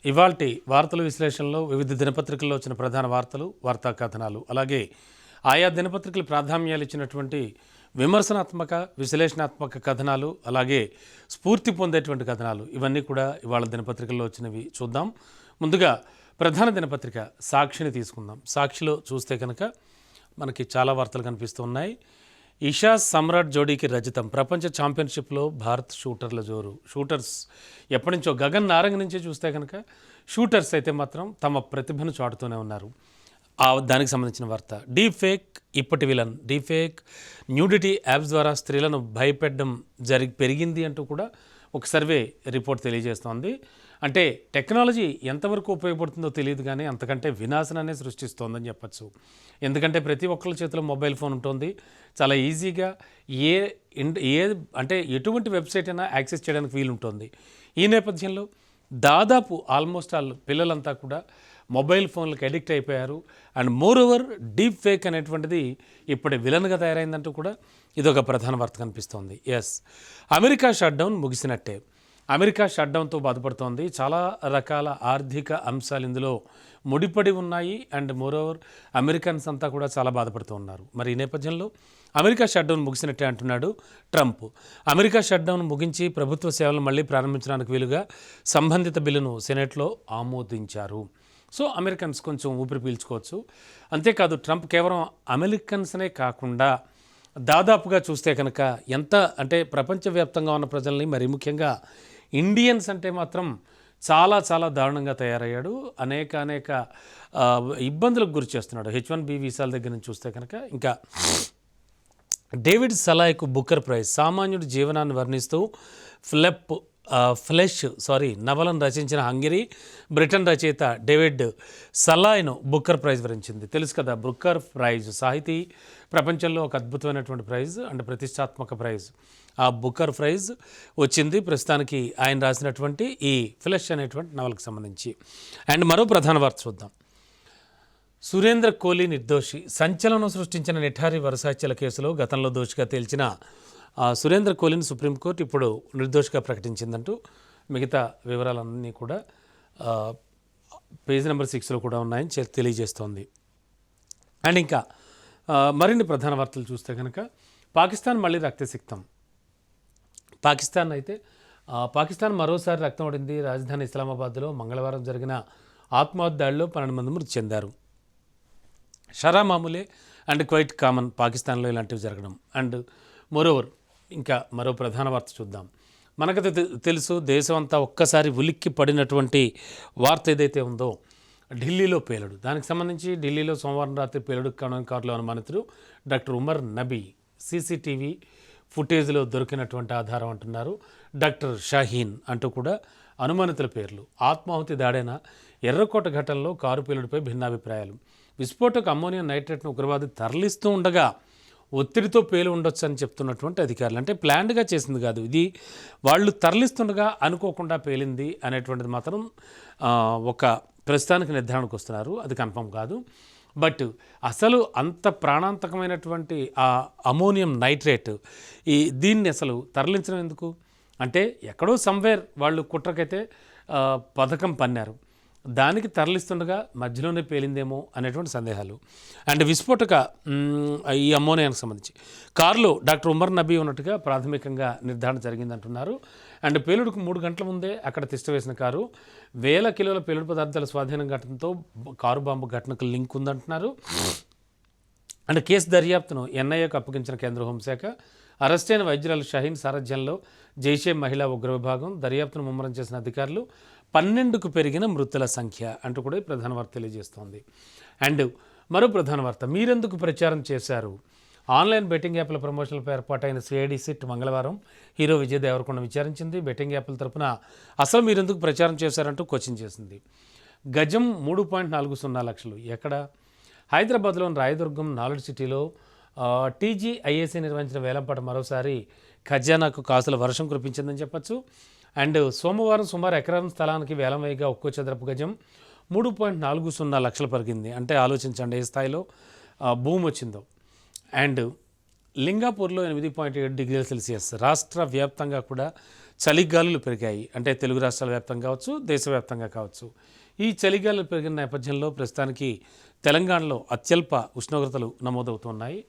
ఇవాల్టి వార్తల విశ్లేషణలో వివిధ దినపత్రికల్లో వచ్చిన ప్రధాన వార్తలు, వార్తా కథనాలు, అలాగే ఆయా దినపత్రికలు ప్రాధాన్యాలు ఇచ్చినటువంటి విమర్శనాత్మక, విశ్లేషణాత్మక కథనాలు, అలాగే స్ఫూర్తి పొందేటువంటి కథనాలు, ఇవన్నీ కూడా ఇవాళ దినపత్రికల్లో వచ్చినవి చూద్దాం. ముందుగా ప్రధాన దినపత్రిక సాక్షిని తీసుకుందాం. సాక్షిలో చూస్తే కనుక మనకి చాలా వార్తలు కనిపిస్తూ ఉన్నాయి. ఇషా సమ్రాట్ జోడీకి రజతం, ప్రపంచ ఛాంపియన్షిప్లో భారత్ షూటర్ల జోరు. షూటర్స్ ఎప్పటి నుంచో గగన్ నారంగ్ నుంచి చూస్తే కనుక షూటర్స్ అయితే మాత్రం తమ ప్రతిభను చాటుతూనే ఉన్నారు. దానికి సంబంధించిన వార్త. డీప్ ఫేక్ ఇప్పటి villain. Deep fake nudity apps ద్వారా స్త్రీలను భయపెట్టడం పెరిగింది అంటూ కూడా ఒక సర్వే రిపోర్ట్ తెలియజేస్తోంది. అంటే టెక్నాలజీ ఎంతవరకు ఉపయోగపడుతుందో తెలియదు, కానీ అంతకంటే వినాశనాన్ని సృష్టిస్తోందని చెప్పచ్చు. ఎందుకంటే ప్రతి ఒక్కరి చేతిలో మొబైల్ ఫోన్ ఉంటుంది. చాలా ఈజీగా అంటే ఎటువంటి వెబ్సైట్ అయినా యాక్సెస్ చేయడానికి వీలుంటుంది. ఈ నేపథ్యంలో దాదాపు ఆల్మోస్ట్ ఆల్ పిల్లలంతా కూడా మొబైల్ ఫోన్లకు అడిక్ట్ అయిపోయారు. And moreover deep fake అనేటువంటిది ఇప్పటి విలన్గా తయారైందంటూ కూడా ఇదొక ప్రధాన వార్త కనిపిస్తోంది. ఎస్, అమెరికా షట్డౌన్ ముగిసినట్టే. అమెరికా షట్డౌన్తో బాధపడుతోంది. చాలా రకాల ఆర్థిక అంశాలు ఇందులో ముడిపడి ఉన్నాయి. అండ్ మోరోవర్ అమెరికన్స్ అంతా కూడా చాలా బాధపడుతూ ఉన్నారు. మరి ఈ నేపథ్యంలో అమెరికా షట్డౌన్ ముగిసినట్టే అంటున్నాడు ట్రంప్. అమెరికా షట్డౌన్ ముగించి ప్రభుత్వ సేవలను మళ్ళీ ప్రారంభించడానికి వీలుగా సంబంధిత బిల్లును సెనెట్లో ఆమోదించారు. సో అమెరికన్స్ కొంచెం ఊపిరి పీల్చుకోవచ్చు. అంతేకాదు ట్రంప్ కేవలం అమెరికన్స్నే కాకుండా దాదాపుగా చూస్తే కనుక ఎంత అంటే ప్రపంచవ్యాప్తంగా ఉన్న ప్రజల్ని, మరి ముఖ్యంగా ఇండియన్స్ అంటే మాత్రం చాలా చాలా దారుణంగా తయారయ్యాడు. అనేక ఇబ్బందులకు గురి చేస్తున్నాడు. H1B వీసాల దగ్గర నుంచి చూస్తే కనుక ఇంకా డేవిడ్ సలాయ్కు బుకర్ ప్రైజ్. సామాన్యుడి జీవనాన్ని వర్ణిస్తూ నవలను రచించిన హంగరీ, బ్రిటన్ రచయిత డేవిడ్ సలాయ్ను బుకర్ ప్రైజ్ వరించింది. తెలుసు కదా, బుకర్ ప్రైజ్ సాహితీ ప్రపంచంలో ఒక అద్భుతమైనటువంటి ప్రైజ్ అండ్ ప్రతిష్టాత్మక ప్రైజ్. ఆ బుకర్ ప్రైజ్ వచ్చింది ప్రస్తుతానికి ఆయన రాసినటువంటి ఈ ఫ్లెష్ అనేటువంటి నవలకు సంబంధించి. అండ్ మరో ప్రధాన వార్త చూద్దాం. సురేంద్ర కోహ్లీ నిర్దోషి. సంచలనం సృష్టించిన నిఠారి వరుస హత్యల కేసులో గతంలో దోషిగా తేల్చిన సురేంద్ర కోహ్లీని సుప్రీంకోర్టు ఇప్పుడు నిర్దోషిగా ప్రకటించిందంటూ మిగతా వివరాలన్నీ కూడా పేజ్ నెంబర్ 6లో కూడా ఉన్నాయని తెలియజేస్తోంది. అండ్ ఇంకా మరిన్ని ప్రధాన వార్తలు చూస్తే కనుక పాకిస్తాన్ మళ్ళీ రక్తసిక్తం. పాకిస్తాన్ మరోసారి రక్తం ఓడింది. రాజధాని ఇస్లామాబాద్లో మంగళవారం జరిగిన ఆత్మహత్య దాడిలో 12 మంది మృతి చెందారు. షరా మామూలే అండ్ క్వైట్ కామన్ పాకిస్తాన్లో ఇలాంటివి జరగడం. అండ్ మోరోవర్ ఇంకా మరో ప్రధాన వార్త చూద్దాం. మనకైతే తెలుసు, దేశం అంతా ఒక్కసారి ఉలిక్కి పడినటువంటి వార్త ఏదైతే ఉందో ఢిల్లీలో పేలుడు. దానికి సంబంధించి ఢిల్లీలో సోమవారం రాత్రి పేలుడు కారులో అనుమానితుడు డాక్టర్ ఉమర్ నబీ సీసీటీవీ ఫుటేజ్లో దొరికినటువంటి ఆధారం అంటున్నారు. డాక్టర్ షాహీన్ అంటూ కూడా అనుమానితుల పేర్లు. ఆత్మాహుతి దాడైన ఎర్రకోట ఘటనలో కారు పేలుడుపై భిన్నాభిప్రాయాలు. విస్ఫోటక అమ్మోనియం నైట్రేట్ను ఉగ్రవాది తరలిస్తూ ఉండగా ఒత్తిడితో పేలు ఉండొచ్చు అని చెప్తున్నటువంటి అధికారులు. అంటే ప్లాన్డ్గా చేసింది కాదు, ఇది వాళ్ళు తరలిస్తుండగా అనుకోకుండా పేలింది అనేటువంటిది మాత్రం ఒక ప్రస్తుతానికి నిర్ధారణకు వస్తున్నారు. అది కన్ఫర్మ్ కాదు. బట్ అసలు అంత ప్రాణాంతకమైనటువంటి ఆ అమోనియం నైట్రేట్ దీన్ని అసలు తరలించడం ఎందుకు అంటే ఎక్కడో సమ్వేర్ వాళ్ళు కుట్రకైతే పథకం పన్నారు, దానికి తరలిస్తుండగా మధ్యలోనే పేలిందేమో అనేటువంటి సందేహాలు. అండ్ విస్ఫోటక ఈ అమ్మోనియానికి సంబంధించి కారులో డాక్టర్ ఉమర్ నబీ ఉన్నట్టుగా ప్రాథమికంగా నిర్ధారణ జరిగిందంటున్నారు. అండ్ పేలుడుకు 3 గంటల ముందే అక్కడ తిష్టవేసిన కారు 1000 కిలోల పేలుడు పదార్థాల స్వాధీనం ఘటనతో కారు బాంబు ఘటనకు లింక్ ఉందంటున్నారు. అండ్ కేసు దర్యాప్తును NIAకు అప్పగించిన కేంద్ర హోంశాఖ. అరెస్టైన వైద్యురాలు షాహీన్ సారథ్యంలో జైషే మహిళా ఉగ్ర విభాగం దర్యాప్తును ముమ్మరం చేసిన అధికారులు 12కు పెరిగిన మృతుల సంఖ్య అంటూ కూడా ప్రధాన వార్త తెలియజేస్తోంది. అండ్ మరో ప్రధాన వార్త, మీరెందుకు ప్రచారం చేశారు. ఆన్లైన్ బెట్టింగ్ యాప్ల ప్రమోషన్లపై ఏర్పాటైన CID సిట్ మంగళవారం హీరో విజయ్ దేవరకొండ విచారించింది. బెట్టింగ్ యాప్ల తరపున అసలు మీరెందుకు ప్రచారం చేశారంటూ క్వశ్చన్ చేసింది. గజం 3.40 లక్షలు ఎక్కడ? హైదరాబాద్లోని రాయదుర్గం నాలెడ్జ్ సిటీలో TGIAC నిర్వహించిన వేలంపాట మరోసారి ఖజానాకు కాసుల వర్షం కురిపించిందని చెప్పచ్చు. అండ్ సోమవారం సుమారు ఎకరం స్థలానికి వేలం వేయగా ఒక్కో చదరపు గజం 3.40 లక్షలు పెరిగింది. అంటే ఆలోచించండి ఏ స్థాయిలో భూమి వచ్చిందో. అండ్ లింగాపూర్లో 8.7 డిగ్రీల సెల్సియస్. రాష్ట్ర వ్యాప్తంగా కూడా చలిగాలులు పెరిగాయి. అంటే తెలుగు రాష్ట్రాల వ్యాప్తంగా కావచ్చు, దేశవ్యాప్తంగా కావచ్చు. ఈ చలిగాలులు పెరిగిన నేపథ్యంలో ప్రస్తుతానికి తెలంగాణలో అత్యల్ప ఉష్ణోగ్రతలు నమోదవుతున్నాయి.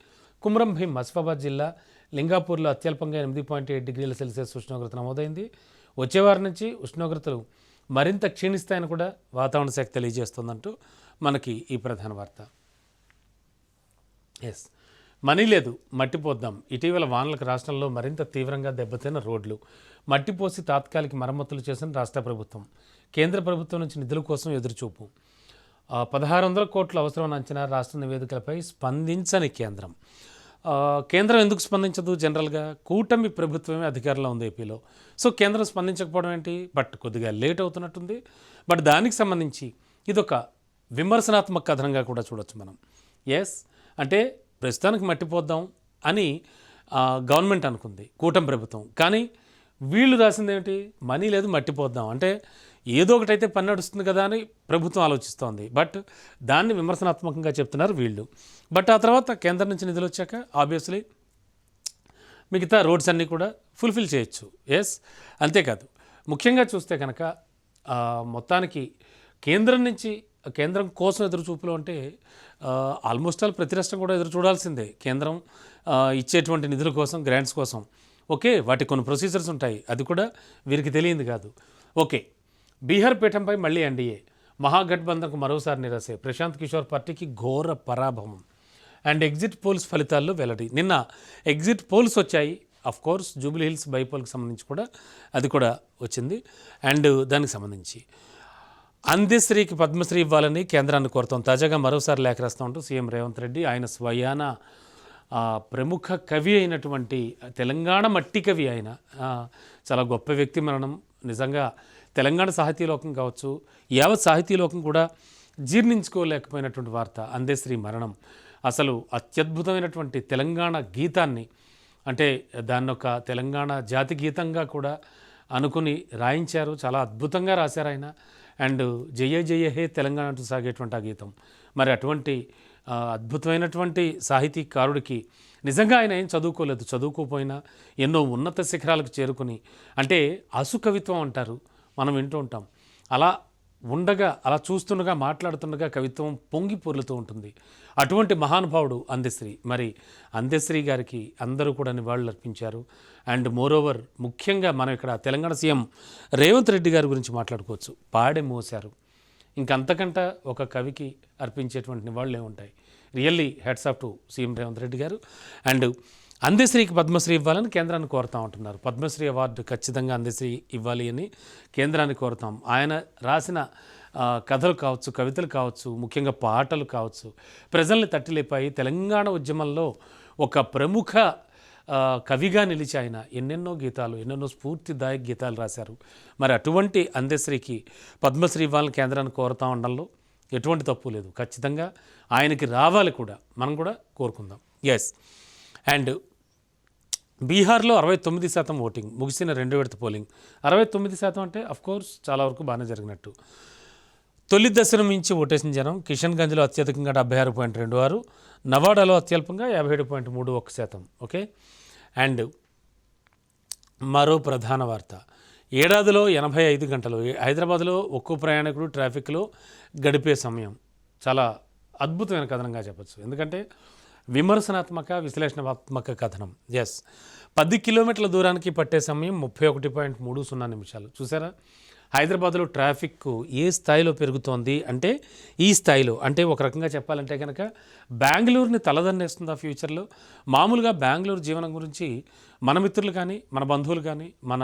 కుమ్రం భీం ఆసిఫాబాద్ జిల్లా లింగాపూర్లో అత్యల్పంగా 8.7 డిగ్రీల సెల్సియస్ ఉష్ణోగ్రత నమోదైంది. వచ్చే వారం నుంచి ఉష్ణోగ్రతలు మరింత క్షీణిస్తాయని కూడా వాతావరణ శాఖ తెలియజేస్తుందంటూ మనకి ఈ ప్రధాన వార్త. ఎస్, మనీ లేదు మట్టిపోద్దాం. ఇటీవల వానలకు రాష్ట్రంలో మరింత తీవ్రంగా దెబ్బతిన్న రోడ్లు. మట్టిపోసి తాత్కాలిక మరమ్మతులు చేసిన రాష్ట్ర ప్రభుత్వం. కేంద్ర ప్రభుత్వం నుంచి నిధుల కోసం ఎదురుచూపు. 1600 కోట్ల అవసరం అంచనా రాష్ట్ర నివేదికలపై స్పందించని కేంద్రం. కేంద్రం ఎందుకు స్పందించదు? జనరల్గా కూటమి ప్రభుత్వమే అధికారంలో ఉంది ఏపీలో. సో కేంద్రం స్పందించకపోవడం ఏంటి? బట్ కొద్దిగా లేట్ అవుతున్నట్టుంది. బట్ దానికి సంబంధించి ఇదొక విమర్శనాత్మక కథనంగా కూడా చూడొచ్చు మనం. ఎస్, అంటే ప్రస్తుతానికి మట్టిపోద్దాం అని గవర్నమెంట్ అనుకుంది, కూటమి ప్రభుత్వం. కానీ వీళ్ళు రాసింది ఏమిటి? మనీ లేదు మట్టిపోద్దాం. అంటే ఏదో ఒకటైతే పని నడుస్తుంది కదా అని ప్రభుత్వం ఆలోచిస్తోంది. బట్ దాన్ని విమర్శనాత్మకంగా చెప్తున్నారు వీళ్ళు. బట్ ఆ తర్వాత కేంద్రం నుంచి నిధులు వచ్చాక ఆబ్వియస్లీ మిగతా రోడ్స్ అన్నీ కూడా ఫుల్ఫిల్ చేయొచ్చు. ఎస్, అంతేకాదు ముఖ్యంగా చూస్తే కనుక మొత్తానికి కేంద్రం కోసం ఎదురు చూపులు అంటే ఆల్మోస్ట్ ఆల్ ప్రతి రాష్ట్రం కూడా ఎదురు చూడాల్సిందే. కేంద్రం ఇచ్చేటువంటి నిధుల కోసం, గ్రాంట్స్ కోసం. ఓకే, వాటి కొన్ని ప్రొసీజర్స్ ఉంటాయి, అది కూడా వీరికి తెలియంది కాదు. ఓకే, బీహార్ పీఠంపై మళ్ళీ ఎన్డీఏ. మహాగఠబంధన్కు మరోసారి నిరాశే. ప్రశాంత్ కిషోర్ పార్టీకి ఘోర పరాభవం. అండ్ ఎగ్జిట్ పోల్స్ ఫలితాల్లో వెల్లడి. నిన్న ఎగ్జిట్ పోల్స్ వచ్చాయి. అఫ్ కోర్స్ జూబ్లీ హిల్స్ బైపోల్కి సంబంధించి కూడా అది కూడా వచ్చింది. అండ్ దానికి సంబంధించి అందశ్రీకి పద్మశ్రీ ఇవ్వాలని కేంద్రాన్ని కోరుతాం. తాజాగా మరోసారి లేఖ రాస్తూ ఉంటూ సీఎం రేవంత్ రెడ్డి ఆయన స్వయాన ప్రముఖ కవి అయినటువంటి తెలంగాణ మట్టి కవి ఆయన చాలా గొప్ప వ్యక్తి మరణం. నిజంగా తెలంగాణ సాహితీలోకం కావచ్చు, యావత్ సాహితీలోకం కూడా జీర్ణించుకోలేకపోయినటువంటి వార్త అందశ్రీ మరణం. అసలు అత్యద్భుతమైనటువంటి తెలంగాణ గీతాన్ని, అంటే దాన్ని ఒక తెలంగాణ జాతి గీతంగా కూడా అనుకుని రాయించారు. చాలా అద్భుతంగా రాశారు ఆయన. అండ్ జయ జయ హే తెలంగాణ అంటూ సాగేటువంటి ఆ గీతం. మరి అటువంటి అద్భుతమైనటువంటి సాహితీకారుడికి నిజంగా ఆయన ఏం చదువుకోలేదు, చదువుకోపోయినా ఎన్నో ఉన్నత శిఖరాలకు చేరుకుని, అంటే అసుకవిత్వం అంటారు, మనం వింటూ ఉంటాం. అలా ఉండగా, అలా చూస్తుండగా, మాట్లాడుతుండగా కవిత్వం పొంగి పొర్లుతూ ఉంటుంది. అటువంటి మహానుభావుడు అందశ్రీ. మరి అందశ్రీ గారికి అందరూ కూడా నివాళులు అర్పించారు. అండ్ మోరోవర్ ముఖ్యంగా మనం ఇక్కడ తెలంగాణ సీఎం రేవంత్ రెడ్డి గారి గురించి మాట్లాడుకోవచ్చు. పాడే మోశారు. ఇంకంతకంట ఒక కవికి అర్పించేటువంటి నివాళులు ఏముంటాయి? Really heads off to CM Revanth Reddy గారు. అండ్ అందశ్రీకి పద్మశ్రీ ఇవ్వాలని కేంద్రాన్ని కోరుతూ ఉంటున్నారు. పద్మశ్రీ అవార్డు ఖచ్చితంగా అందశ్రీ ఇవ్వాలి అని కేంద్రాన్ని కోరుతాం. ఆయన రాసిన కథలు కావచ్చు, కవితలు కావచ్చు, ముఖ్యంగా పాటలు కావచ్చు, ప్రజల్ని తట్టిలేపాయి. తెలంగాణ ఉద్యమంలో ఒక ప్రముఖ కవిగా నిలిచి ఆయన ఎన్నెన్నో గీతాలు, ఎన్నెన్నో స్ఫూర్తిదాయక గీతాలు రాశారు. మరి అటువంటి అందశ్రీకి పద్మశ్రీ ఇవ్వాలని కేంద్రాన్ని కోరుతా ఉండడంలో ఎటువంటి తప్పు లేదు. ఖచ్చితంగా ఆయనకి రావాలి కూడా, మనం కూడా కోరుకుందాం. ఎస్, అండ్ బీహార్లో 69% ఓటింగ్, ముగిసిన 2వ విడత పోలింగ్. 69% అంటే అఫ్కోర్స్ చాలా వరకు బాగానే జరిగినట్టు. తొలి దశను మించి ఓటేసిన జనం. కిషన్గంజ్లో అత్యధికంగా 76.26, నవాడాలో అత్యల్పంగా 57.31%. ఓకే, అండ్ మరో ప్రధాన వార్త. ఏడాదిలో 85 గంటలు హైదరాబాద్లో ఒక్కో ప్రయాణికుడు ట్రాఫిక్లో గడిపే సమయం. చాలా అద్భుతమైన కథనంగా చెప్పచ్చు. ఎందుకంటే విమర్శనాత్మక, విశ్లేషణాత్మక కథనం. ఎస్, 10 కిలోమీటర్ల దూరానికి పట్టే సమయం 31.30 నిమిషాలు. చూసారా, హైదరాబాద్లో ట్రాఫిక్ ఏ స్థాయిలో పెరుగుతోంది అంటే ఈ స్థాయిలో. అంటే ఒక రకంగా చెప్పాలంటే కనుక బెంగళూరుని తలదన్నేస్తుంది ఆ ఫ్యూచర్లో. మామూలుగా బెంగళూరు జీవనం గురించి మన మిత్రులు కానీ, మన బంధువులు కానీ, మన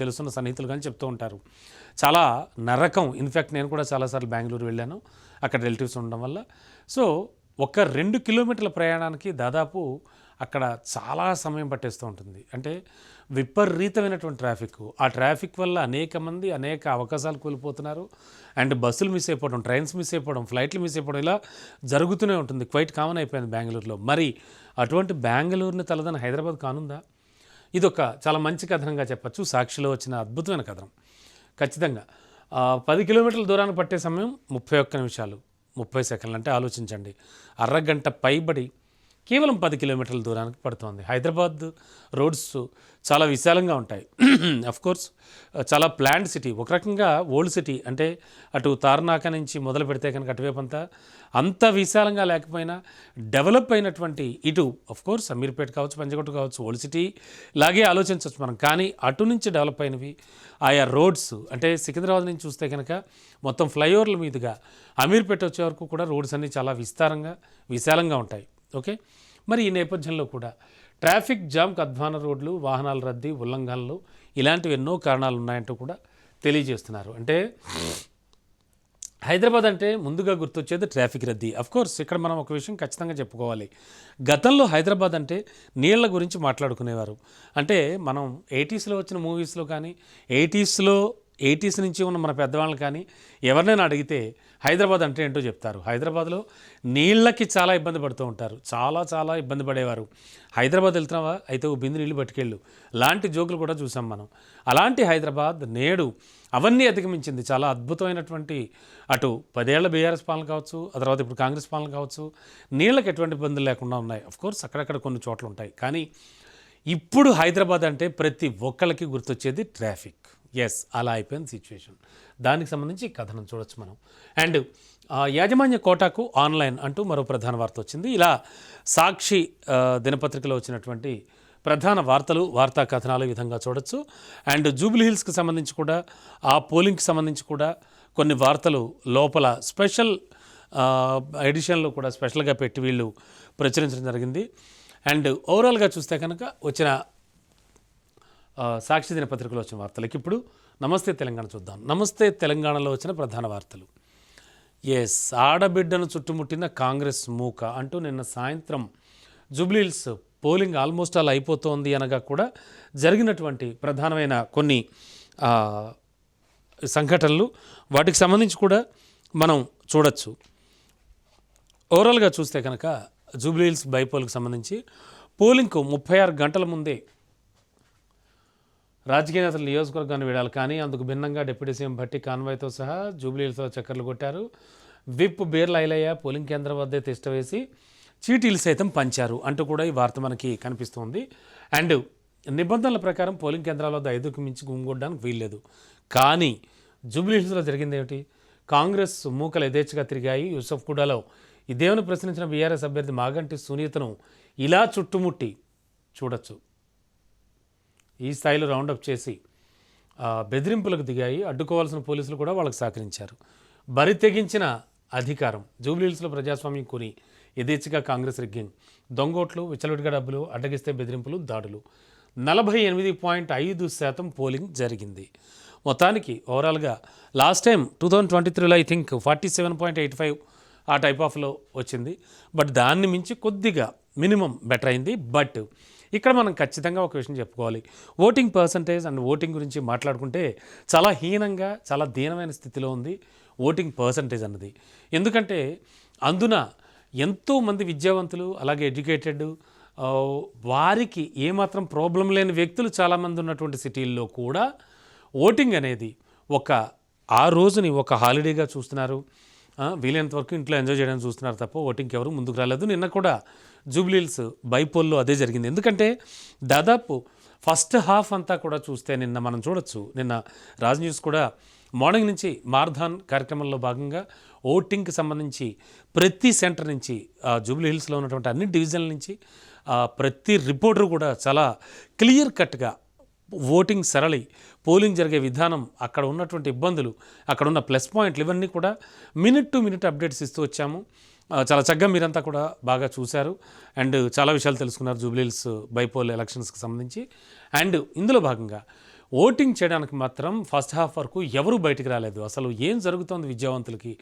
తెలుసున్న సన్నిహితులు కానీ చెప్తూ ఉంటారు. చాలా నరకం. ఇన్ఫ్యాక్ట్ నేను కూడా చాలాసార్లు బెంగళూరు వెళ్ళాను, అక్కడ రిలేటివ్స్ ఉండడం వల్ల. సో ఒక 2 కిలోమీటర్ల ప్రయాణానికి దాదాపు అక్కడ చాలా సమయం పట్టేస్తూ ఉంటుంది. అంటే విపరీతమైనటువంటి ట్రాఫిక్. ఆ ట్రాఫిక్ వల్ల అనేక మంది అనేక అవకాశాలు కోల్పోతున్నారు. అండ్ బస్సులు మిస్ అయిపోవడం, ట్రైన్స్ మిస్ అయిపోవడం, ఫ్లైట్లు మిస్ అయిపోవడం, ఇలా జరుగుతూనే ఉంటుంది. క్వైట్ కామన్ అయిపోయింది బెంగళూరులో. మరి అటువంటి బెంగళూరుని తలదని హైదరాబాద్ కానుందా? ఇదొక చాలా మంచి కథనంగా చెప్పచ్చు. సాక్షిలో వచ్చిన అద్భుతమైన కథనం. ఖచ్చితంగా 10 కిలోమీటర్ల దూరాన్ని పట్టే సమయం 31 నిమిషాలు 30 సెకండ్లు. అంటే ఆలోచించండి, అరగంట పైబడి కేవలం 10 కిలోమీటర్ల దూరానికి పడుతోంది. హైదరాబాద్ రోడ్స్ చాలా విశాలంగా ఉంటాయి. కోర్స్ చాలా ప్లాండ్ సిటీ, ఒక రకంగా ఓల్డ్ సిటీ. అంటే అటు తార్నాక నుంచి మొదలు పెడితే కనుక అటువైపు అంత విశాలంగా లేకపోయినా డెవలప్ అయినటువంటి ఇటు కోర్స్ అమీర్పేట కావచ్చు, పంజగుట్ట కావచ్చు, ఓల్డ్ సిటీ లాగే ఆలోచించవచ్చు మనం. కానీ అటు నుంచి డెవలప్ అయినవి ఆయా రోడ్స్, అంటే సికింద్రాబాద్ నుంచి చూస్తే కనుక మొత్తం ఫ్లైఓవర్ల మీదుగా అమీర్పేట వచ్చే వరకు కూడా రోడ్స్ అన్నీ చాలా విశాలంగా ఉంటాయి. ఓకే, మరి ఈ నేపథ్యంలో కూడా ట్రాఫిక్ జామ్కి అధ్వాన రోడ్లు, వాహనాల రద్దీ, ఉల్లంఘనలు ఇలాంటివి ఎన్నో కారణాలు ఉన్నాయంటూ కూడా తెలియజేస్తున్నారు. అంటే హైదరాబాద్ అంటే ముందుగా గుర్తొచ్చేది ట్రాఫిక్ రద్దీ. కోర్స్ ఇక్కడ మనం ఒక విషయం ఖచ్చితంగా చెప్పుకోవాలి. గతంలో హైదరాబాద్ అంటే నీళ్ల గురించి మాట్లాడుకునేవారు. అంటే మనం 80స్లో వచ్చిన మూవీస్లో కానీ 80s నుంచి ఉన్న మన పెద్దవాళ్ళని కానీ ఎవరినైనా అడిగితే హైదరాబాద్ అంటే ఏంటో చెప్తారు. హైదరాబాద్లో నీళ్ళకి చాలా ఇబ్బంది పడుతూ ఉంటారు, చాలా ఇబ్బంది పడేవారు. హైదరాబాద్ వెళ్తున్నావా, అయితే ఓ బిందె నీళ్ళు పట్టుకెళ్ళు లాంటి జోకులు కూడా చూసాం మనం. అలాంటి హైదరాబాద్ నేడు అవన్నీ అధిగమించింది. చాలా అద్భుతమైనటువంటి అటు 10 ఏళ్ల బీఆర్ఎస్ పాలన కావచ్చు, ఆ తర్వాత ఇప్పుడు కాంగ్రెస్ పాలన కావచ్చు, నీళ్ళకి ఎటువంటి ఇబ్బందులు లేకుండా ఉన్నాయి. కోర్స్ అక్కడక్కడ కొన్ని చోట్ల ఉంటాయి, కానీ ఇప్పుడు హైదరాబాద్ అంటే ప్రతి ఒక్కళ్ళకి గుర్తొచ్చేది ట్రాఫిక్. అలా అయిపోయింది సిచ్యువేషన్. దానికి సంబంధించి కథనం చూడొచ్చు మనం. అండ్ యాజమాన్య కోటాకు ఆన్లైన్ అంటూ మరో ప్రధాన వార్త వచ్చింది. ఇలా సాక్షి దినపత్రికలో వచ్చినటువంటి ప్రధాన వార్తా కథనాలు ఈ విధంగా చూడొచ్చు. అండ్ జూబ్లీ హిల్స్కి సంబంధించి కూడా, ఆ పోలింగ్కి సంబంధించి కూడా కొన్ని వార్తలు లోపల స్పెషల్ ఎడిషన్లో కూడా స్పెషల్గా పెట్టి వీళ్ళు ప్రచురించడం జరిగింది. అండ్ ఓవరాల్గా చూస్తే కనుక వచ్చిన సాక్షి దినపత్రికలో వచ్చిన వార్తలకి ఇప్పుడు నమస్తే తెలంగాణ చూద్దాం. నమస్తే తెలంగాణలో వచ్చిన ప్రధాన వార్తలు. ఆడబిడ్డను చుట్టుముట్టిన కాంగ్రెస్ మూక అంటూ నిన్న సాయంత్రం జూబ్లీ హిల్స్ పోలింగ్ ఆల్మోస్ట్ అలా అయిపోతోంది అనగా కూడా జరిగినటువంటి ప్రధానమైన కొన్ని సంఘటనలు, వాటికి సంబంధించి కూడా మనం చూడొచ్చు. ఓవరాల్గా చూస్తే కనుక జూబ్లీ హిల్స్ బైపోల్కి సంబంధించి పోలింగ్కు 36 గంటల ముందే రాజకీయ నేతలు నియోజకవర్గాన్ని వీడాలి, కానీ అందుకు భిన్నంగా డిప్యూటీ సీఎం భట్టి కాన్వాయ్తో సహా జూబ్లీ హిల్స్లో చక్కర్లు కొట్టారు. విప్ బీర్ల ఐలయ్య పోలింగ్ కేంద్రం వద్దే తిష్టవేసి చీటీలు సైతం పంచారు అంటూ కూడా ఈ వార్త మనకి కనిపిస్తుంది. అండ్ నిబంధనల ప్రకారం పోలింగ్ కేంద్రాల వద్ద 5కి మించి గుమిగూడడానికి వీల్లేదు. కానీ జూబ్లీ హిల్స్లో జరిగింది ఏమిటి? కాంగ్రెస్ మూకలు యథేచ్ఛగా తిరిగాయి. యూసఫ్గూడలో ఇదేమని ప్రశ్నించిన బీఆర్ఎస్ అభ్యర్థి మాగంటి సునీతను ఇలా చుట్టుముట్టి చూడొచ్చు. ఈ స్థాయిలో రౌండప్ చేసి బెదిరింపులకు దిగాయి. అడ్డుకోవాల్సిన పోలీసులు కూడా వాళ్ళకి సహకరించారు. బరి తెగించిన అధికారం. జూబ్లీ హిల్స్లో ప్రజాస్వామ్యం కొని యథేచ్ఛగా కాంగ్రెస్ రిగ్గింగ్, దొంగోట్లు, విచ్చలవిడిగా డబ్బులు, అడ్డగిస్తే బెదిరింపులు, దాడులు. 48.5% పోలింగ్ జరిగింది. మొత్తానికి ఓవరాల్గా లాస్ట్ టైం 2023లో ఐ థింక్ 47.85 ఆ టైప్ ఆఫ్లో వచ్చింది. బట్ దాన్ని మించి కొద్దిగా మినిమం బెటర్ అయింది. బట్ ఇక్కడ మనం ఖచ్చితంగా ఒక విషయం చెప్పుకోవాలి. ఓటింగ్ పర్సంటేజ్ అండ్ ఓటింగ్ గురించి మాట్లాడుకుంటే చాలా హీనంగా, చాలా దీనమైన స్థితిలో ఉంది ఓటింగ్ పర్సంటేజ్ అన్నది. ఎందుకంటే అందున ఎంతోమంది విద్యావంతులు, అలాగే ఎడ్యుకేటెడ్, వారికి ఏమాత్రం ప్రాబ్లం లేని వ్యక్తులు చాలామంది ఉన్నటువంటి సిటీల్లో కూడా ఓటింగ్ అనేది ఆ రోజుని ఒక హాలిడేగా చూస్తున్నారు. వీలైనంత వరకు ఇంట్లో ఎంజాయ్ చేయడానికి చూస్తున్నారు తప్ప ఓటింగ్కి ఎవరు ముందుకు రాలేదు. నిన్న కూడా జూబ్లీ హిల్స్ బైపోల్లో అదే జరిగింది. ఎందుకంటే దాదాపు ఫస్ట్ హాఫ్ అంతా కూడా చూస్తే నిన్న మనం చూడొచ్చు. నిన్న రాజ్ న్యూస్ కూడా మార్నింగ్ నుంచి మారథాన్ కార్యక్రమంలో భాగంగా ఓటింగ్కి సంబంధించి ప్రతి సెంటర్ నుంచి, జూబ్లీ హిల్స్లో ఉన్నటువంటి అన్ని డివిజన్ల నుంచి ప్రతి రిపోర్టర్ కూడా చాలా క్లియర్ కట్గా ఓటింగ్ సరళి, పోలింగ్ జరిగే విధానం, అక్కడ ఉన్నటువంటి ఇబ్బందులు, అక్కడ ఉన్న ప్లస్ పాయింట్లు ఇవన్నీ కూడా మినిట్ టు మినిట్ అప్డేట్స్ ఇస్తూ వచ్చాము. చాలా చక్కగా మీరంతా కూడా బాగా చూశారు అండ్ చాలా విషయాలు తెలుసుకున్నారు జూబ్లీ హిల్స్ బైపోల్ ఎలక్షన్స్కి సంబంధించి. అండ్ ఇందులో భాగంగా ఓటింగ్ చేయడానికి మాత్రం ఫస్ట్ హాఫ్ వరకు ఎవరూ బయటికి రాలేదు. అసలు ఏం జరుగుతోంది విద్యావంతులకి,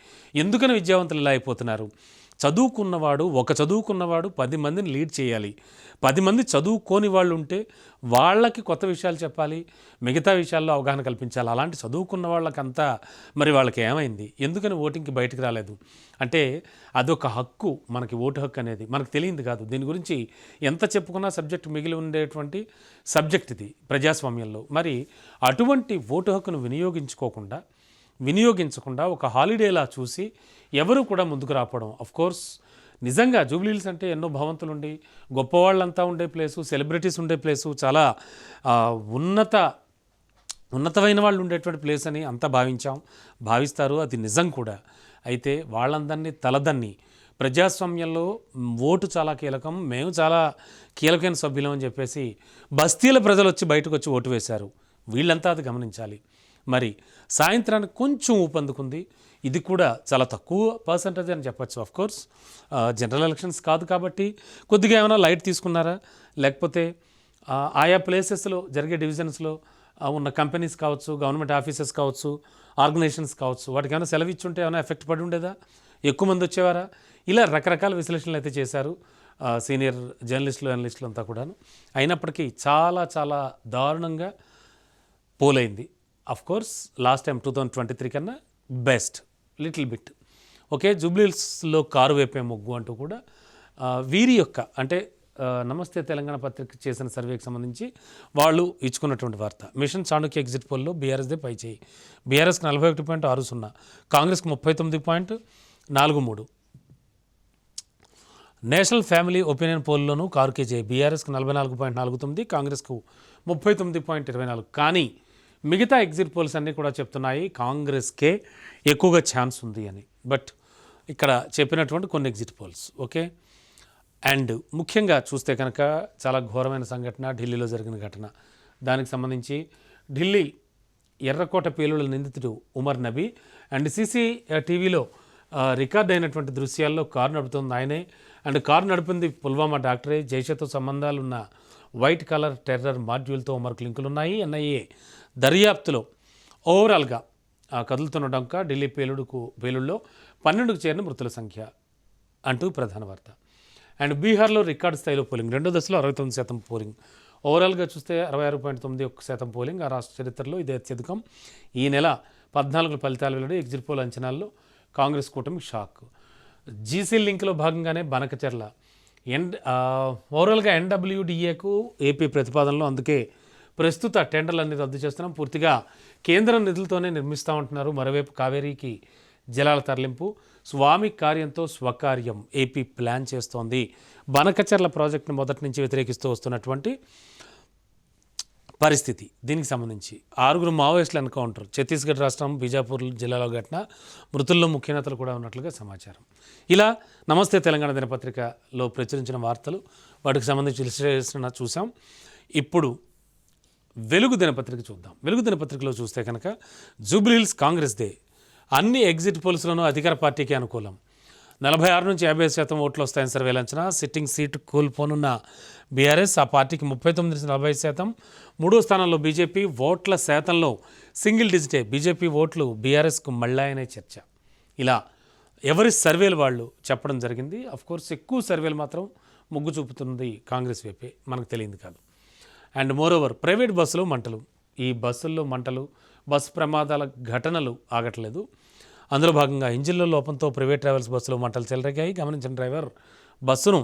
ఎందుకని విద్యావంతులు ఇలా అయిపోతున్నారు? చదువుకున్నవాడు 10 మందిని లీడ్ చేయాలి. 10 మంది చదువుకోని వాళ్ళు ఉంటే వాళ్ళకి కొత్త విషయాలు చెప్పాలి, మిగతా విషయాల్లో అవగాహన కల్పించాలి. అలాంటి చదువుకున్న వాళ్ళకంతా మరి వాళ్ళకి ఏమైంది? ఎందుకని ఓటింగ్కి బయటికి రాలేదు? అంటే అదొక హక్కు, మనకి ఓటు హక్కు అనేది మనకు తెలియదు కాదు. దీని గురించి ఎంత చెప్పుకున్నా సబ్జెక్ట్ మిగిలి ఉండేటువంటి సబ్జెక్ట్ ఇది ప్రజాస్వామ్యంలో. మరి అటువంటి ఓటు హక్కును వినియోగించకుండా ఒక హాలిడేలా చూసి ఎవరు కూడా ముందుకు రాకపోవడం. కోర్స్ నిజంగా జూబ్లీహిల్స్ అంటే ఎన్నో భవంతులు ఉండి గొప్పవాళ్ళంతా ఉండే ప్లేసు, సెలబ్రిటీస్ ఉండే ప్లేసు, చాలా ఆ, ఉన్నతమైన వాళ్ళు ఉండేటువంటి ప్లేస్ అని అంతా భావిస్తారు. అది నిజం కూడా. అయితే వాళ్ళందరినీ తలదన్ని ప్రజాస్వామ్యంలో ఓటు చాలా కీలకం, మేము చాలా కీలకమైన సభ్యులం అని చెప్పేసి బస్తీల ప్రజలు వచ్చి బయటకు వచ్చి ఓటు వేశారు. వీళ్ళంతా అది గమనించాలి. మరి సాయంత్రానికి కొంచెం ఊపందుకుంది. ఇది కూడా చాలా తక్కువ పర్సంటేజ్ అని చెప్పచ్చు. ఆఫ్కోర్స్ జనరల్ ఎలక్షన్స్ కాదు కాబట్టి కొద్దిగా ఏమైనా లైట్ తీసుకున్నారా, లేకపోతే ఆయా ప్లేసెస్లో జరిగే డివిజన్స్లో ఉన్న కంపెనీస్ కావచ్చు, గవర్నమెంట్ ఆఫీసెస్ కావచ్చు, ఆర్గనైజేషన్స్ కావచ్చు, వాటికి ఏమైనా సెలవు ఇచ్చుంటే ఏమైనా ఎఫెక్ట్ పడి ఉండేదా, ఎక్కువ మంది వచ్చేవారా? ఇలా రకరకాల విశ్లేషణలు అయితే చేశారు సీనియర్ జర్నలిస్టులు, అనలిస్టులు అంతా కూడాను. అయినప్పటికీ చాలా చాలా దారుణంగా పోలైంది. కోర్స్ లాస్ట్ టైం 2023 కన్నా బెస్ట్ లిటిల్ బిట్. ఓకే, జూబ్లీహిల్స్లో కారు వేపే మొగ్గు అంటూ కూడా వీరి యొక్క అంటే నమస్తే తెలంగాణ పత్రిక చేసిన సర్వేకి సంబంధించి వాళ్ళు ఇచ్చుకున్నటువంటి వార్త. మిషన్ చాణుక్య ఎగ్జిట్ పోల్లో బీఆర్ఎస్దే పై చేయి. బీఆర్ఎస్కి 41.60, కాంగ్రెస్కి 39.43. నేషనల్ ఫ్యామిలీ ఒపీనియన్ పోల్లోనూ కారుకే చేయి. బీఆర్ఎస్కి 44.49, కాంగ్రెస్కు 39.24. కానీ మిగతా ఎగ్జిట్ పోల్స్ అన్నీ కూడా చెప్తున్నాయి కాంగ్రెస్కే ఎక్కువగా ఛాన్స్ ఉంది అని. బట్ ఇక్కడ చెప్పినటువంటి కొన్ని ఎగ్జిట్ పోల్స్ ఓకే. అండ్ ముఖ్యంగా చూస్తే కనుక చాలా ఘోరమైన సంఘటన ఢిల్లీలో జరిగిన ఘటన. దానికి సంబంధించి ఢిల్లీ ఎర్రకోట పేలుళ్ల నిందితుడు ఉమర్ నబీ అండ్ టీవీలో రికార్డ్ అయినటువంటి దృశ్యాల్లో కారు నడుపుతుంది ఆయనే. అండ్ కారు నడిపింది పుల్వామా డాక్టరే. జైషతో సంబంధాలున్న వైట్ కలర్ టెర్రర్ మాడ్యూల్తో ఉమర్కు లింకులు ఉన్నాయి. ఎన్ఐఏ దర్యాప్తులో ఓవరాల్గా కదులుతున్న డొంక ఢిల్లీ పేలుడులో 12కు చేరిన మృతుల సంఖ్య అంటూ ప్రధాన వార్త. అండ్ బీహార్లో రికార్డు స్థాయిలో పోలింగ్, రెండో దశలో 69% పోలింగ్. ఓవరాల్గా చూస్తే 66.91% పోలింగ్. ఆ రాష్ట్ర చరిత్రలో ఇదే అత్యధికం. ఈ నెల 14 ఫలితాలు వెల్లడి. ఎగ్జిట్ పోల్ అంచనాల్లో కాంగ్రెస్ కూటమి షాక్. జీసీ లింక్లో భాగంగానే బనకచెర్ల ఓవరాల్గా ఎన్డబ్ల్యూడిఏకు ఏపీ ప్రతిపాదనలో, అందుకే ప్రస్తుత టెండర్లన్నీ రద్దు చేస్తున్నాం, పూర్తిగా కేంద్రం నిధులతోనే నిర్మిస్తూ ఉంటున్నారు. మరోవైపు కావేరీకి జలాల తరలింపు, స్వామి కార్యంతో స్వకార్యం ఏపీ ప్లాన్ చేస్తోంది. బనకచెర్ల ప్రాజెక్టును మొదటి నుంచి వ్యతిరేకిస్తూ వస్తున్నటువంటి పరిస్థితి. దీనికి సంబంధించి 6 మావోయిస్టులు ఎన్కౌంటర్. ఛత్తీస్గఢ్ రాష్ట్రం బీజాపూర్ జిల్లాలో ఘటన. మృతుల్లో ముఖ్య నేతలు కూడా ఉన్నట్లుగా సమాచారం. ఇలా నమస్తే తెలంగాణ దినపత్రికలో ప్రచురించిన వార్తలు, వాటికి సంబంధించి విశ్లేషణ చూసాం. ఇప్పుడు వెలుగు దినపత్రిక చూద్దాం. వెలుగు దినపత్రికలో చూస్తే కనుక జూబ్లీహిల్స్ కాంగ్రెస్దే. అన్ని ఎగ్జిట్ పోల్స్లోనూ అధికార పార్టీకి అనుకూలం. 46 నుంచి 50% ఓట్లు వస్తాయని సర్వేల అంచనా. సిట్టింగ్ సీటు కోల్పోనున్న బీఆర్ఎస్, ఆ పార్టీకి 39 నుంచి 40%. మూడో స్థానంలో బీజేపీ. ఓట్ల శాతంలో సింగిల్ డిజిటే. బీజేపీ ఓట్లు బీఆర్ఎస్కు మళ్ళాయనే చర్చ. ఇలా ఎవరి సర్వేలు వాళ్ళు చెప్పడం జరిగింది. కోర్స్ ఎక్కువ సర్వేలు మాత్రం మొగ్గు చూపుతుంది కాంగ్రెస్ వైపే, మనకు తెలియదు కాదు. అండ్ మోరోవర్ ప్రైవేట్ బస్సులో మంటలు. ఈ బస్సుల్లో మంటలు, బస్సు ప్రమాదాల ఘటనలు ఆగట్లేదు. అందులో భాగంగా ఇంజిన్ల లోపంతో ప్రైవేట్ ట్రావెల్స్ బస్సులో మంటలు చెలరేగాయి. గమనించిన డ్రైవర్ బస్సును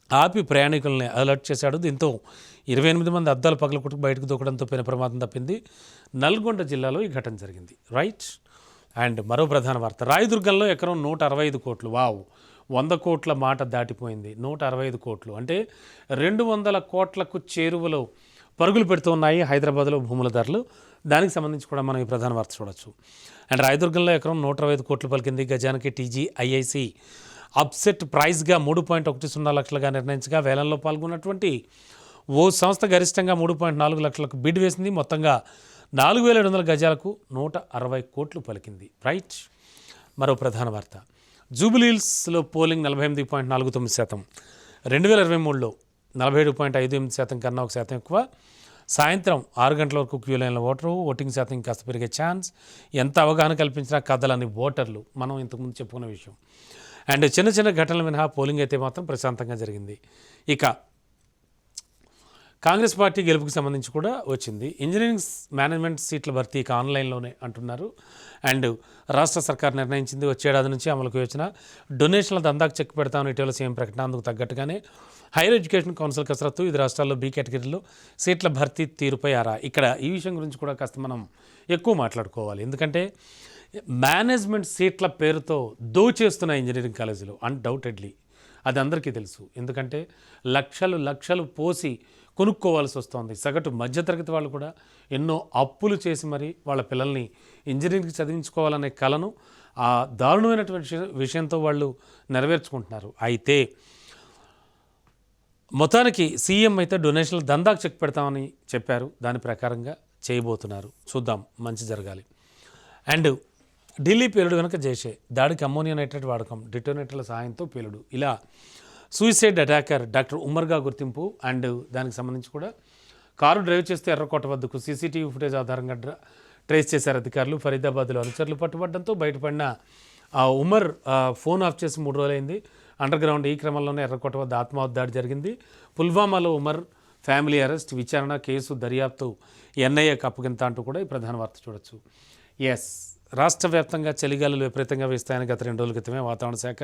ఆపి ప్రయాణికుల్ని అలర్ట్ చేశాడు. దీంతో 28 మంది అద్దాలు పగలకొట్టుకు బయటకు దూకడంతో పెను ప్రమాదం తప్పింది. నల్గొండ జిల్లాలో ఈ ఘటన జరిగింది. రైట్. అండ్ మరో ప్రధాన వార్త, రాయదుర్గంలో ఎకరం 165 కోట్లు. వావ్, 100 కోట్ల మాట దాటిపోయింది. 165 కోట్లు అంటే 200 కోట్లకు చేరువలో పరుగులు పెడుతూ ఉన్నాయి హైదరాబాద్లో భూముల ధరలు. దానికి సంబంధించి కూడా మనం ఈ ప్రధాన వార్త చూడొచ్చు. అండ్ రాయదుర్గంలో ఎకరం 125 కోట్లు పలికింది. గజానికి టీజీఐఐసి అప్సెట్ ప్రైస్గా 3.10 లక్షలుగా నిర్ణయించగా వేలంలో పాల్గొన్నటువంటి ఓ సంస్థ గరిష్టంగా 3.4 లక్షలకు బిడ్ వేసింది. మొత్తంగా 4700 గజాలకు 160 కోట్లు పలికింది. రైట్. మరో ప్రధాన వార్త, జూబ్లీహిల్స్లో పోలింగ్ 48.49%. 2023లో 47.58% కన్నా 1% ఎక్కువ. సాయంత్రం 6 గంటల వరకు క్యూ లైన్ల ఓటింగ్ శాతం ఇంకాస్త పెరిగే ఛాన్స్. ఎంత అవగాహన కల్పించినా కదలని ఓటర్లు, మనం ఇంతకుముందు చెప్పుకున్న విషయం. అండ్ చిన్న చిన్న ఘటనలు మినహా పోలింగ్ అయితే మాత్రం ప్రశాంతంగా జరిగింది. ఇక కాంగ్రెస్ పార్టీ గెలుపుకు సంబంధించి కూడా వచ్చింది. ఇంజనీరింగ్ మేనేజ్మెంట్ సీట్ల భర్తీ ఇక ఆన్లైన్లోనే అంటున్నారు. అండ్ రాష్ట్ర సర్కార్ నిర్ణయించింది వచ్చేడాది నుంచి అమలుకు వచ్చిన డొనేషన్ల దందాకు చెక్ పెడతామని ఇటీవల సీఎం ప్రకటన. అందుకు తగ్గట్టుగానే హైయర్ ఎడ్యుకేషన్ కౌన్సిల్ కసరత్తు. ఇది రాష్ట్రాల్లో బీ కేటగిరీలో సీట్ల భర్తీ తీరుపై ఆరా. ఇక్కడ ఈ విషయం గురించి కూడా కాస్త మనం ఎక్కువ మాట్లాడుకోవాలి. ఎందుకంటే మేనేజ్మెంట్ సీట్ల పేరుతో దోచేస్తున్న ఇంజనీరింగ్ కాలేజీలు అన్డౌటెడ్లీ అది అందరికీ తెలుసు. ఎందుకంటే లక్షలు లక్షలు పోసి కొనుక్కోవాల్సి వస్తుంది. సగటు మధ్యతరగతి వాళ్ళు కూడా ఎన్నో అప్పులు చేసి మరి వాళ్ళ పిల్లల్ని ఇంజనీరింగ్ చదివించుకోవాలనే కలను ఆ దారుణమైనటువంటి విషయంతో వాళ్ళు నెరవేర్చుకుంటున్నారు. అయితే మొత్తానికి సీఎం అయితే డొనేషన్లు దందాకు చెక్ పెడతామని చెప్పారు. దాని ప్రకారంగా చేయబోతున్నారు. చూద్దాం, మంచి జరగాలి. అండ్ ఢిల్లీ పేలుడు వెనుక జైషే, దాడికి అమ్మోనియా నైట్రేట్ వాడకం, డిటోనేటర్ల సహాయంతో పేలుడు, ఇలా సూసైడ్ అటాకర్ డాక్టర్ ఉమర్గా గుర్తింపు. అండ్ దానికి సంబంధించి కూడా కారు డ్రైవ్ చేస్తే ఎర్రకోట వద్దకు సీసీటీవీ ఫుటేజ్ ఆధారంగా ట్రేస్ చేశారు అధికారులు. ఫరీదాబాద్లో అనుచరులు పట్టుబడడంతో బయటపడిన ఉమర్ ఫోన్ ఆఫ్ చేసి 3 రోజులైంది. Under ground. ఈ క్రమంలోనే ఎర్రకోట వద్ద ఆత్మాహుతి దాడి జరిగింది. పుల్వామాలో ఉమర్ ఫ్యామిలీ అరెస్ట్, విచారణ, కేసు దర్యాప్తు ఎన్ఐఏకి అప్పగింత అంటూ కూడా ఈ ప్రధాన వార్త చూడొచ్చు. ఎస్, రాష్ట్ర వ్యాప్తంగా చలిగాలులు విపరీతంగా వేస్తాయని గత 2 రోజుల క్రితమే వాతావరణ శాఖ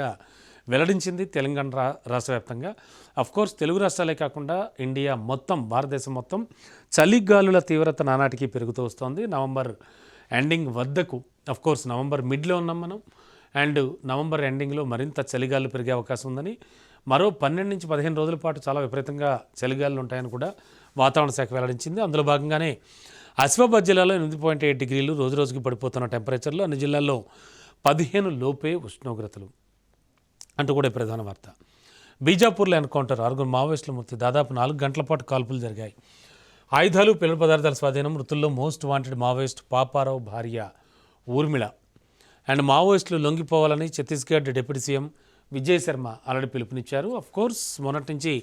వెల్లడించింది. తెలంగాణ రాష్ట్ర వ్యాప్తంగా, అఫ్కోర్స్ తెలుగు రాష్ట్రాలే కాకుండా ఇండియా మొత్తం, భారతదేశం మొత్తం చలిగాలుల తీవ్రత నానాటికి పెరుగుతూ వస్తోంది. నవంబర్ ఎండింగ్ వద్దకు, అఫ్కోర్స్ నవంబర్ మిడ్లో ఉన్నాం మనం, అండ్ నవంబర్ ఎండింగ్లో మరింత చలిగాలు పెరిగే అవకాశం ఉందని, మరో 12 నుంచి 15 రోజుల పాటు చాలా విపరీతంగా చలిగాలులు ఉంటాయని కూడా వాతావరణ శాఖ వెల్లడించింది. అందులో భాగంగానే ఆసిఫాబాద్ జిల్లాలో 8.8 డిగ్రీలు రోజు రోజుకి పడిపోతున్న టెంపరేచర్లు, అన్ని జిల్లాల్లో 15 లోపే ఉష్ణోగ్రతలు అంటూ కూడా ప్రధాన వార్త. బీజాపూర్లో ఎన్కౌంటర్, 6 మావోయిస్టుల మృతి, దాదాపు 4 గంటల పాటు కాల్పులు జరిగాయి. ఆయుధాలు, పేలుడు పదార్థాల స్వాధీనం, మృతుల్లో మోస్ట్ వాంటెడ్ మావోయిస్ట్ పాపారావు భార్య ఊర్మిళ. అండ్ మావోయిస్టులు లొంగిపోవాలని Chhattisgarh deputy CM Vijay Sharma already పిలుపునిచ్చారు. అఫ్కోర్స్ మొన్నటి నుంచి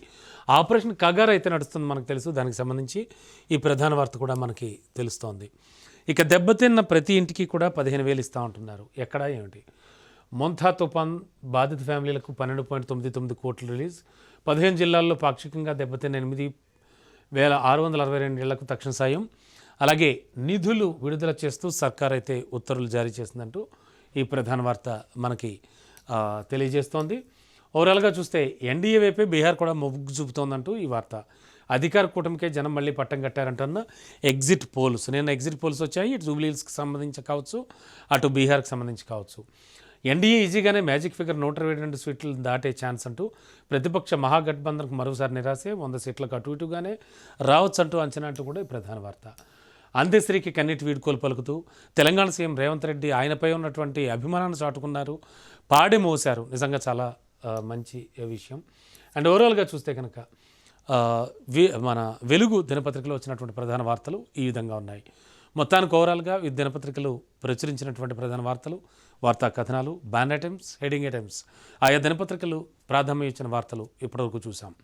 ఆపరేషన్ కగార్ అయితే నడుస్తుంది, మనకు తెలుసు. దానికి సంబంధించి ఈ ప్రధాన వార్త కూడా మనకి తెలుస్తోంది. ఇక దెబ్బతిన్న ప్రతి ఇంటికి కూడా 15,000 ఇస్తూ ఉంటున్నారు. ఎక్కడ ఏమిటి? మొంథా తుఫాన్ బాధిత ఫ్యామిలీలకు 12.99 కోట్లు రిలీజ్. 15 జిల్లాల్లో పాక్షికంగా దెబ్బతిన్న 8,662 ఇళ్లకు తక్షణ సాయం. అలాగే నిధులు విడుదల చేస్తూ సర్కార్ అయితే ఉత్తర్వులు జారీ చేసిందంటూ ఈ ప్రధాన వార్త మనకి తెలియజేస్తోంది. ఓవరాల్గా చూస్తే ఎన్డీఏ వైపే బీహార్ కూడా మొగ్గు చూపుతోందంటూ ఈ వార్త. అధికార కూటమికే జనం మళ్ళీ పట్టం కట్టారంటున్న ఎగ్జిట్ పోల్స్. నేను ఎగ్జిట్ పోల్స్ వచ్చాయి, ఇటు జూబ్లీ హిల్స్కి సంబంధించి కావచ్చు, అటు బీహార్కి సంబంధించి కావచ్చు. ఎన్డీఏ ఈజీగానే మ్యాజిక్ ఫిగర్ 122 సీట్లు దాటే ఛాన్స్ అంటూ, ప్రతిపక్ష మహాగఠబంధన్కు మరోసారి నిరాశే, 100 సీట్లకు అటు ఇటుగానే రావచ్చు అంటూ అంచనా అంటూ కూడా ఈ ప్రధాన వార్త. అంత్యశ్రీకి కన్నీటి వీడ్కోలు పలుకుతూ తెలంగాణ సీఎం రేవంత్ రెడ్డి ఆయనపై ఉన్నటువంటి అభిమానాన్ని చాటుకున్నారు, పాడి మోశారు. నిజంగా చాలా మంచి విషయం. అండ్ ఓవరాల్గా చూస్తే కనుక మన వెలుగు దినపత్రికలో వచ్చినటువంటి ప్రధాన వార్తలు ఈ విధంగా ఉన్నాయి. మొత్తానికి ఓవరాల్గా ఈ దినపత్రికలు ప్రచురించినటువంటి ప్రధాన వార్తలు, వార్తా కథనాలు, బ్యాన్ ఐటమ్స్, హెడింగ్ ఐటమ్స్, ఆయా దినపత్రికలు ప్రాధాన్యం ఇచ్చిన వార్తలు ఇప్పటివరకు చూసాం.